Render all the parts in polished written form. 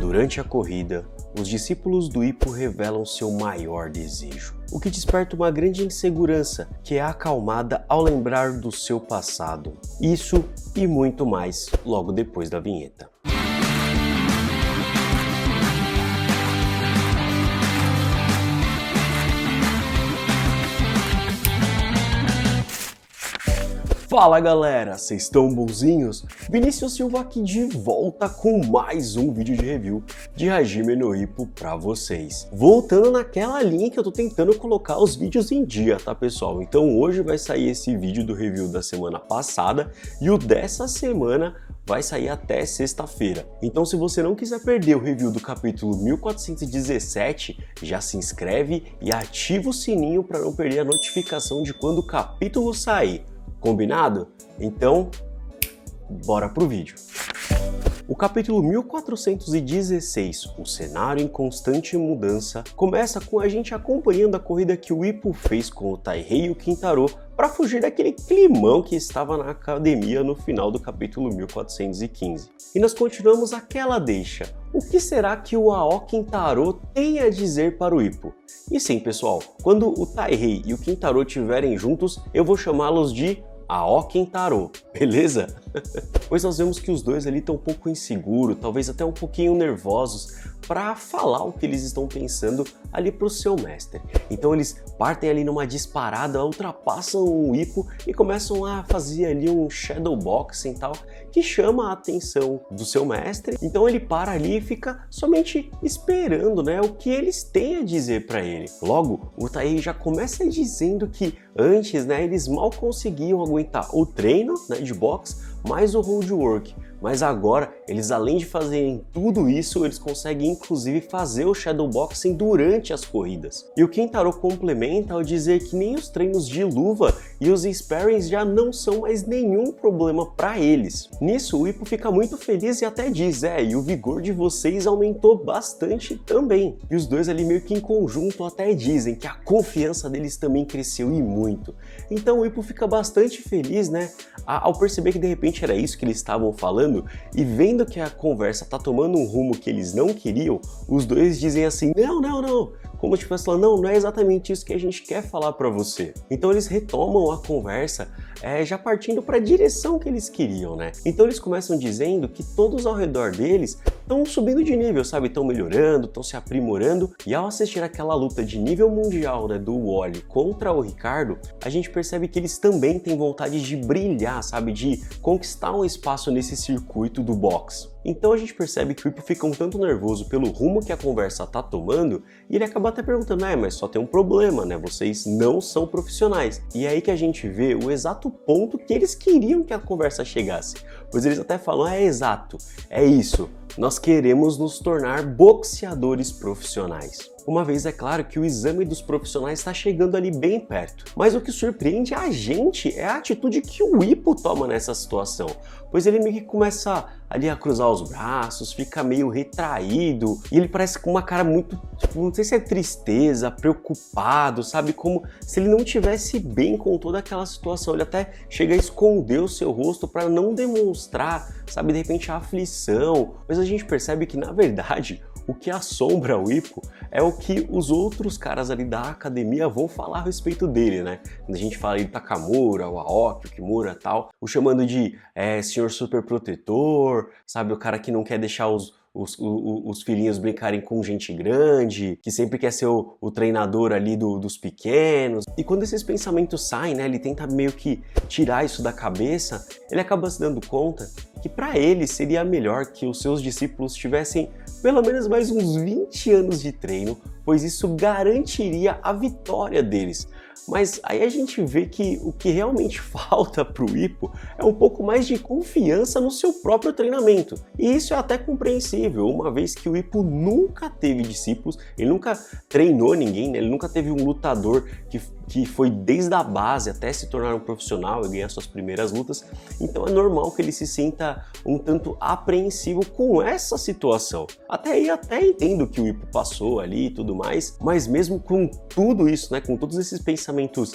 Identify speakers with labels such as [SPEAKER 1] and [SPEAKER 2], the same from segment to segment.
[SPEAKER 1] Durante a corrida, os discípulos do Hippo revelam seu maior desejo, o que desperta uma grande insegurança que é acalmada ao lembrar do seu passado. Isso e muito mais logo depois da vinheta. Fala galera, vocês estão bonzinhos? Vinícius Silva aqui de volta com mais um vídeo de review de Hajime no Ippo pra vocês. Voltando naquela linha que eu tô tentando colocar os vídeos em dia, tá pessoal? Então hoje vai sair esse vídeo do review da semana passada e o dessa semana vai sair até sexta-feira. Então se você não quiser perder o review do capítulo 1417, já se inscreve e ativa o sininho para não perder a notificação de quando o capítulo sair. Combinado? Então, bora pro vídeo. O capítulo 1416, o cenário em constante mudança, começa com a gente acompanhando a corrida que o Ippo fez com o Taihei e o Kintaro para fugir daquele climão que estava na academia no final do capítulo 1415. E nós continuamos aquela deixa. O que será que o Aoki Kintaro tem a dizer para o Ippo? E sim, pessoal, quando o Taihei e o Kintaro estiverem juntos, eu vou chamá-los de Aoki Kintaro, beleza? Pois nós vemos que os dois ali estão um pouco inseguros, talvez até um pouquinho nervosos para falar o que eles estão pensando ali para o seu mestre. Então eles partem ali numa disparada, ultrapassam o Ippo e começam a fazer ali um shadow boxing e tal, que chama a atenção do seu mestre. Então ele para ali e fica somente esperando, né, o que eles têm a dizer para ele. Logo, o Taihei já começa dizendo que antes, né, eles mal conseguiam aguentar o treino, né, de boxe, mais o roadwork. Mas agora, eles além de fazerem tudo isso, eles conseguem inclusive fazer o shadowboxing durante as corridas. E o Kintaro complementa ao dizer que nem os treinos de luva e os sparrings já não são mais nenhum problema para eles. Nisso, o Ippo fica muito feliz e até diz, e o vigor de vocês aumentou bastante também. E os dois ali meio que em conjunto até dizem que a confiança deles também cresceu e muito. Então o Ippo fica bastante feliz, né, ao perceber que de repente era isso que eles estavam falando, e vendo que a conversa tá tomando um rumo que eles não queriam, os dois dizem assim, não, como se estivesse falando, não é exatamente isso que a gente quer falar para você. Então eles retomam a conversa, já partindo para a direção que eles queriam, né? Então eles começam dizendo que todos ao redor deles estão subindo de nível, sabe? Estão melhorando, estão se aprimorando, e ao assistir aquela luta de nível mundial, né, do Wally contra o Ricardo, a gente percebe que eles também têm vontade de brilhar, sabe? De conquistar um espaço nesse circuito do boxe. Então a gente percebe que o Ippo fica um tanto nervoso pelo rumo que a conversa tá tomando, e ele acaba até perguntando, mas só tem um problema, né? Vocês não são profissionais. E é aí que a gente vê o exato ponto que eles queriam que a conversa chegasse. Pois eles até falam, exato, é isso, nós queremos nos tornar boxeadores profissionais. Uma vez é claro que o exame dos profissionais está chegando ali bem perto, mas o que surpreende a gente é a atitude que o Ippo toma nessa situação, pois ele meio que começa ali a cruzar os braços, fica meio retraído, e ele parece com uma cara muito, não sei se é tristeza, preocupado, sabe, como se ele não estivesse bem com toda aquela situação. Ele até chega a esconder o seu rosto para não demonstrar, sabe, de repente a aflição, mas a gente percebe que na verdade o que assombra o Ippo é o que os outros caras ali da academia vão falar a respeito dele, né? Quando a gente fala ali do Takamura, o Aoki, o Kimura e tal, o chamando de senhor super protetor, sabe? O cara que não quer deixar os filhinhos brincarem com gente grande, que sempre quer ser o treinador ali dos pequenos. E quando esses pensamentos saem, né, ele tenta meio que tirar isso da cabeça, ele acaba se dando conta que para ele seria melhor que os seus discípulos tivessem pelo menos mais uns 20 anos de treino, pois isso garantiria a vitória deles. Mas aí a gente vê que o que realmente falta para o Ippo é um pouco mais de confiança no seu próprio treinamento. E isso é até compreensível, uma vez que o Ippo nunca teve discípulos, ele nunca treinou ninguém, né? Ele nunca teve um lutador que foi desde a base até se tornar um profissional e ganhar suas primeiras lutas. Então é normal que ele se sinta um tanto apreensivo com essa situação. Até aí até entendo que o Ippo passou ali e tudo mais, mas mesmo com tudo isso, né, com todos esses pensamentos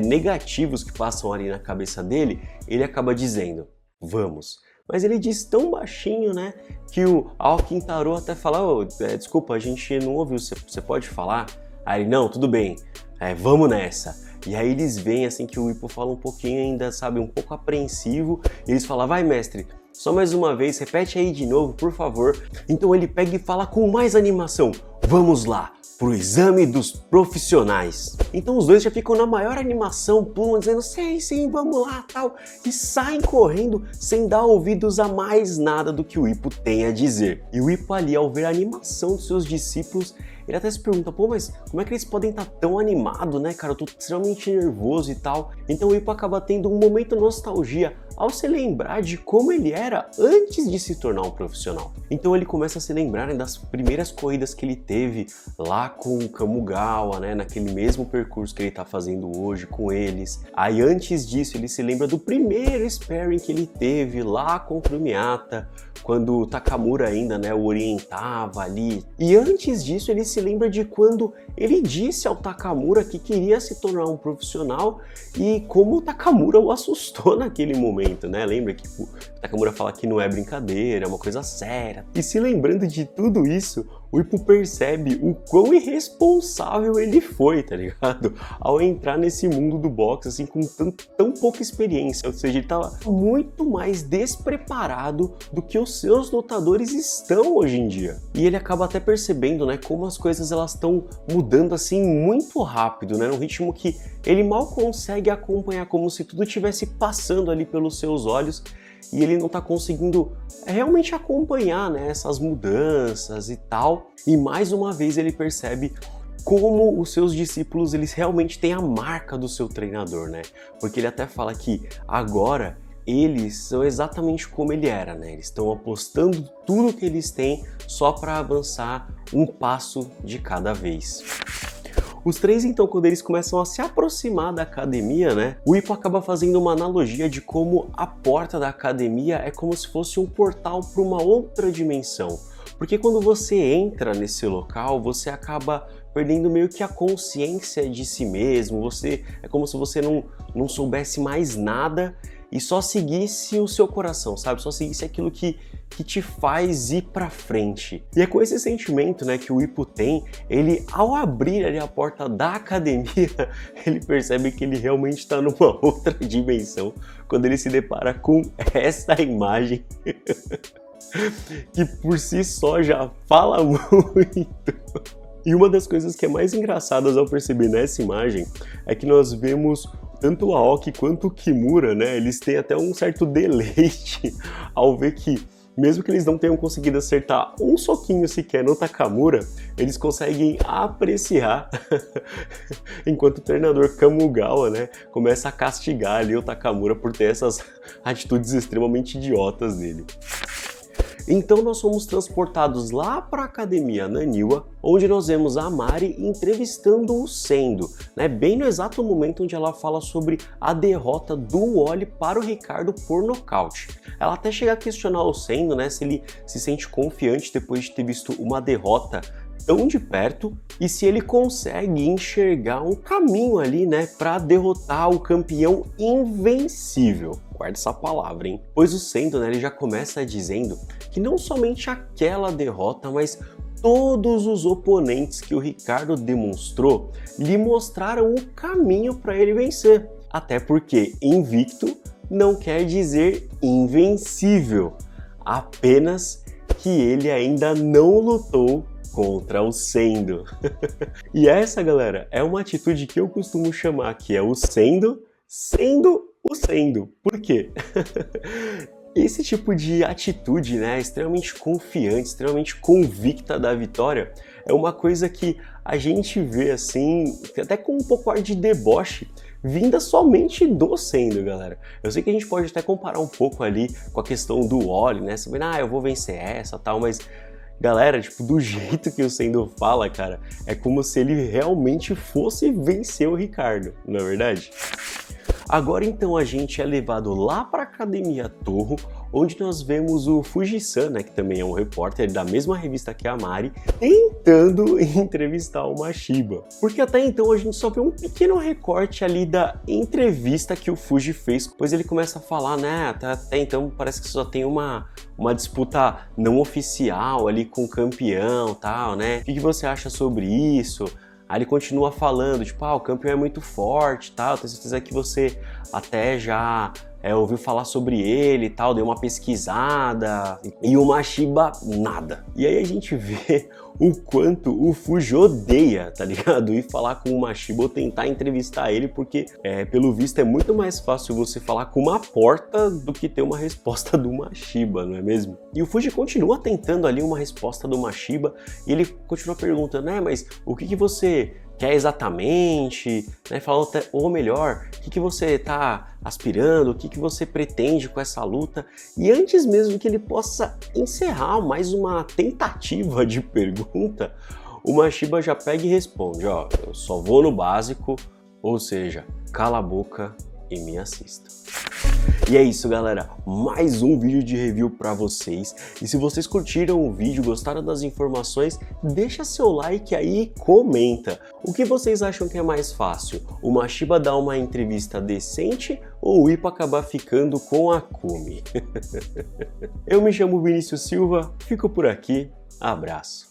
[SPEAKER 1] negativos que passam ali na cabeça dele, ele acaba dizendo: vamos, Mas ele diz tão baixinho, né, que o Aokintaro até fala, desculpa, a gente não ouviu, você pode falar? Aí ele, não, tudo bem, vamos nessa. E aí eles veem assim que o Ippo fala um pouquinho ainda, sabe, um pouco apreensivo, e eles falam, vai mestre, só mais uma vez, repete aí de novo, por favor. Então ele pega e fala com mais animação, vamos lá, pro exame dos profissionais. Então os dois já ficam na maior animação, pulam, dizendo sim, vamos lá, tal, e saem correndo sem dar ouvidos a mais nada do que o Ippo tem a dizer. E o Ippo ali, ao ver a animação dos seus discípulos, ele até se pergunta, pô, mas como é que eles podem estar tão animados, né, cara? Eu tô extremamente nervoso e tal. Então o Ippo acaba tendo um momento nostalgia ao se lembrar de como ele era antes de se tornar um profissional. Então ele começa a se lembrar, né, das primeiras corridas que ele teve lá com o Kamugawa, né, naquele mesmo percurso que ele tá fazendo hoje com eles. Aí antes disso ele se lembra do primeiro sparring que ele teve lá contra o Miyata, quando o Takamura ainda, né, o orientava ali. E antes disso ele se lembra de quando ele disse ao Takamura que queria se tornar um profissional e como o Takamura o assustou naquele momento, né? Lembra que o Takamura fala que não é brincadeira, é uma coisa séria. E se lembrando de tudo isso, o Ippo percebe o quão irresponsável ele foi, tá ligado? Ao entrar nesse mundo do boxe, assim, com tão pouca experiência. Ou seja, ele tava muito mais despreparado do que os seus lutadores estão hoje em dia. E ele acaba até percebendo, né, como as coisas elas estão mudando, assim, muito rápido, né? Num ritmo que ele mal consegue acompanhar, como se tudo estivesse passando ali pelos seus olhos. E ele não tá conseguindo realmente acompanhar, né, essas mudanças e tal. E mais uma vez ele percebe como os seus discípulos eles realmente têm a marca do seu treinador, né? Porque ele até fala que agora eles são exatamente como ele era, né? Eles estão apostando tudo que eles têm só para avançar um passo de cada vez. Os três, então, quando eles começam a se aproximar da academia, né, o Ippo acaba fazendo uma analogia de como a porta da academia é como se fosse um portal para uma outra dimensão. Porque quando você entra nesse local, você acaba perdendo meio que a consciência de si mesmo, é como se você não soubesse mais nada e só seguisse o seu coração, sabe? Só seguisse aquilo que te faz ir pra frente. E é com esse sentimento, né, que o Ippo tem, ele, ao abrir ali a porta da academia, ele percebe que ele realmente está numa outra dimensão, quando ele se depara com essa imagem, que por si só já fala muito. E uma das coisas que é mais engraçadas ao perceber nessa imagem é que nós vemos tanto o Aoki quanto o Kimura, né? Eles têm até um certo deleite ao ver que, mesmo que eles não tenham conseguido acertar um soquinho sequer no Takamura, eles conseguem apreciar enquanto o treinador Kamugawa, né, começa a castigar ali o Takamura por ter essas atitudes extremamente idiotas dele. Então nós somos transportados lá para a academia Naniwa, onde nós vemos a Mari entrevistando o Sendo, né, bem no exato momento onde ela fala sobre a derrota do Wally para o Ricardo por nocaute. Ela até chega a questionar o Sendo, né, se ele se sente confiante depois de ter visto uma derrota tão de perto e se ele consegue enxergar um caminho ali, né, para derrotar o campeão invencível. Guarda essa palavra, hein? Pois o Sendo, né, ele já começa dizendo que não somente aquela derrota, mas todos os oponentes que o Ricardo demonstrou lhe mostraram o caminho para ele vencer. Até porque invicto não quer dizer invencível, apenas que ele ainda não lutou contra o Sendo. E essa, galera, é uma atitude que eu costumo chamar que é o Sendo sendo o Sendo. Por quê? Esse tipo de atitude, né, extremamente confiante, extremamente convicta da vitória, é uma coisa que a gente vê assim, até com um pouco ar de deboche, vinda somente do Sendo, galera. Eu sei que a gente pode até comparar um pouco ali com a questão do Wally, né, sabendo, eu vou vencer essa, tal, mas galera, tipo, do jeito que o Sendo fala, cara, é como se ele realmente fosse vencer o Ricardo, não é verdade? Agora então a gente é levado lá para a Academia Torro, onde nós vemos o Fujisan, né, que também é um repórter da mesma revista que a Mari, tentando entrevistar o Mashiba. Porque até então a gente só vê um pequeno recorte ali da entrevista que o Fuji fez, pois ele começa a falar, né, até então parece que só tem uma disputa não oficial ali com o campeão, tal, né? O que você acha sobre isso? Aí ele continua falando, tipo, o campeão é muito forte, tal, tenho certeza que você até já ouviu falar sobre ele e tal, deu uma pesquisada, e o Mashiba nada. E aí a gente vê o quanto o Fuji odeia, tá ligado? Ir falar com o Mashiba ou tentar entrevistar ele, porque pelo visto é muito mais fácil você falar com uma porta do que ter uma resposta do Mashiba, não é mesmo? E o Fuji continua tentando ali uma resposta do Mashiba, e ele continua perguntando, mas o que você quer exatamente, né? Falou, ou melhor, o que você está aspirando, o que você pretende com essa luta. E antes mesmo que ele possa encerrar mais uma tentativa de pergunta, o Mashiba já pega e responde, eu só vou no básico, ou seja, cala a boca e me assista. E é isso, galera, mais um vídeo de review para vocês. E se vocês curtiram o vídeo, gostaram das informações, deixa seu like aí e comenta. O que vocês acham que é mais fácil? O Mashiba dar uma entrevista decente ou o Ippo acabar ficando com a Kumi? Eu me chamo Vinícius Silva, fico por aqui, abraço.